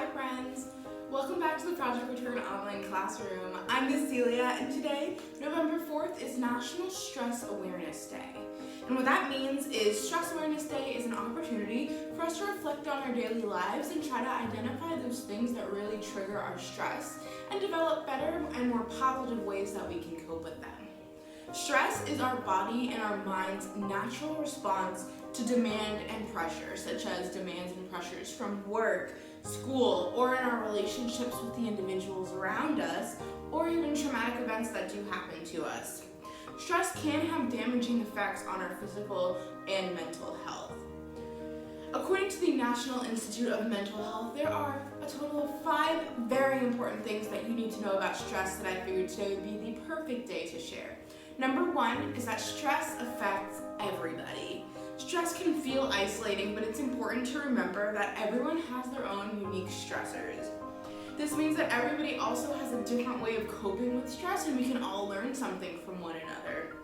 Hi friends! Welcome back to the Project Return online classroom. I'm Miss Celia, and today, November 4th, is National Stress Awareness Day. And what that means is Stress Awareness Day is an opportunity for us to reflect on our daily lives and try to identify those things that really trigger our stress and develop better and more positive ways that we can cope with them. Stress is our body and our mind's natural response to demand and pressure, such as demands and pressures from work, school, or in our relationships with the individuals around us, or even traumatic events that do happen to us. Stress can have damaging effects on our physical and mental health. According to the National Institute of Mental Health, there are a total of 5 very important things that you need to know about stress that I figured today would be the perfect day to share. Number 1 is that stress affects everybody. Stress can feel isolating, but it's important to remember that everyone has their own unique stressors. This means that everybody also has a different way of coping with stress, and we can all learn something from one another.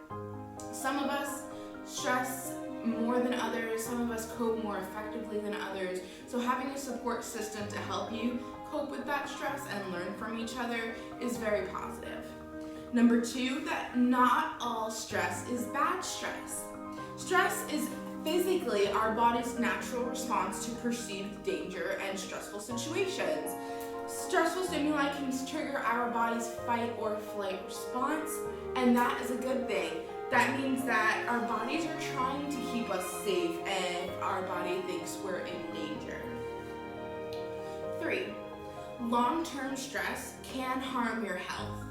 Some of us stress more than others, some of us cope more effectively than others, so having a support system to help you cope with that stress and learn from each other is very positive. Number 2, that not all stress is bad stress. Stress is physically our body's natural response to perceived danger and stressful situations. Stressful stimuli can trigger our body's fight or flight response, and that is a good thing. That means that our bodies are trying to keep us safe and our body thinks we're in danger. 3, long-term stress can harm your health.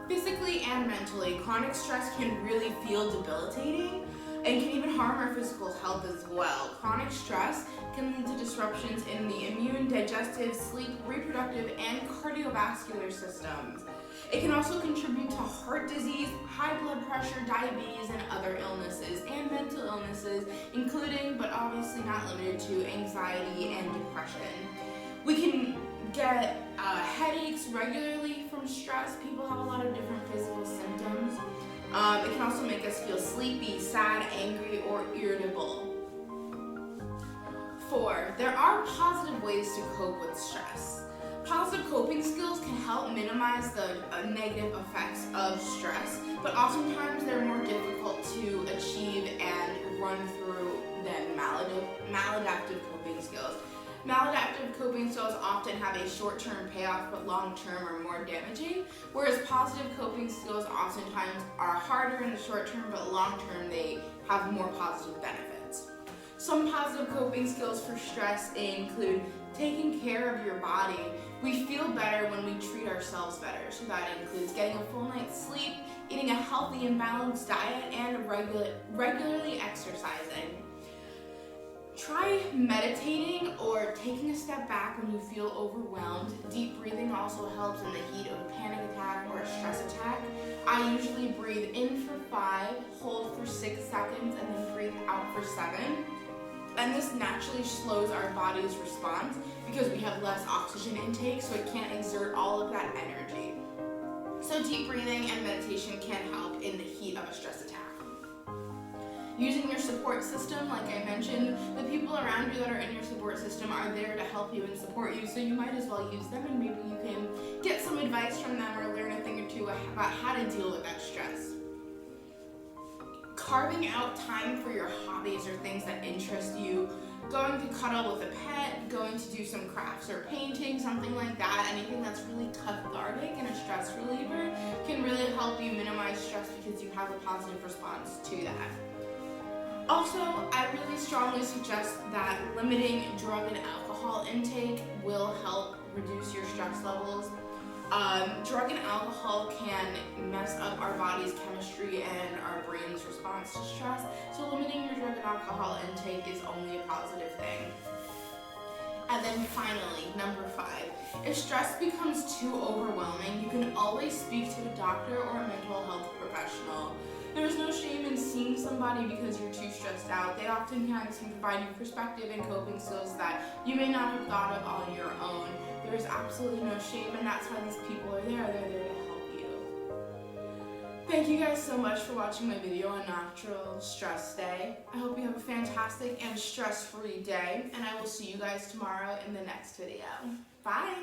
Physically and mentally, chronic stress can really feel debilitating and can even harm our physical health as well. Chronic stress can lead to disruptions in the immune, digestive, sleep, reproductive, and cardiovascular systems. It can also contribute to heart disease, high blood pressure, diabetes, and other illnesses, and mental illnesses, including, but obviously not limited to, anxiety and depression. We can get headaches regularly from stress. People have a lot of different physical symptoms. It can also make us feel sleepy, sad, angry, or irritable. 4, there are positive ways to cope with stress. Positive coping skills can help minimize the negative effects of stress, but oftentimes they're more difficult to achieve and run through than maladaptive coping skills. Maladaptive coping skills often have a short-term payoff, but long-term are more damaging, whereas positive coping skills oftentimes are harder in the short term, but long-term they have more positive benefits. Some positive coping skills for stress include taking care of your body. We feel better when we treat ourselves better, so that includes getting a full night's sleep, eating a healthy and balanced diet, and regularly exercising. Try meditating or taking a step back when you feel overwhelmed. Deep breathing also helps in the heat of a panic attack or a stress attack. I usually breathe in for 5, hold for 6 seconds, and then breathe out for 7. And this naturally slows our body's response because we have less oxygen intake, so it can't exert all of that energy. So deep breathing and meditation can help in the heat of a stress attack. Using your support system, like I mentioned, the people around you that are in your support system are there to help you and support you, so you might as well use them, and maybe you can get some advice from them or learn a thing or two about how to deal with that stress. Carving out time for your hobbies or things that interest you, going to cuddle with a pet, going to do some crafts or painting, something like that, anything that's really cathartic and a stress reliever can really help you minimize stress because you have a positive response to that. Also, I really strongly suggest that limiting drug and alcohol intake will help reduce your stress levels. Drug and alcohol can mess up our body's chemistry and our brain's response to stress, so limiting your drug and alcohol intake is only a positive thing. And then finally, number 5, if stress becomes too overwhelming, you can always speak to a doctor or a mental health professional. There is no shame in seeing somebody because you're too stressed out. They oftentimes can provide you perspective and coping skills that you may not have thought of on your own. There is absolutely no shame, and that's why these people are there. They're there to help you. Thank you guys so much for watching my video on Natural Stress Day. I hope you have a fantastic and stress-free day, and I will see you guys tomorrow in the next video. Bye!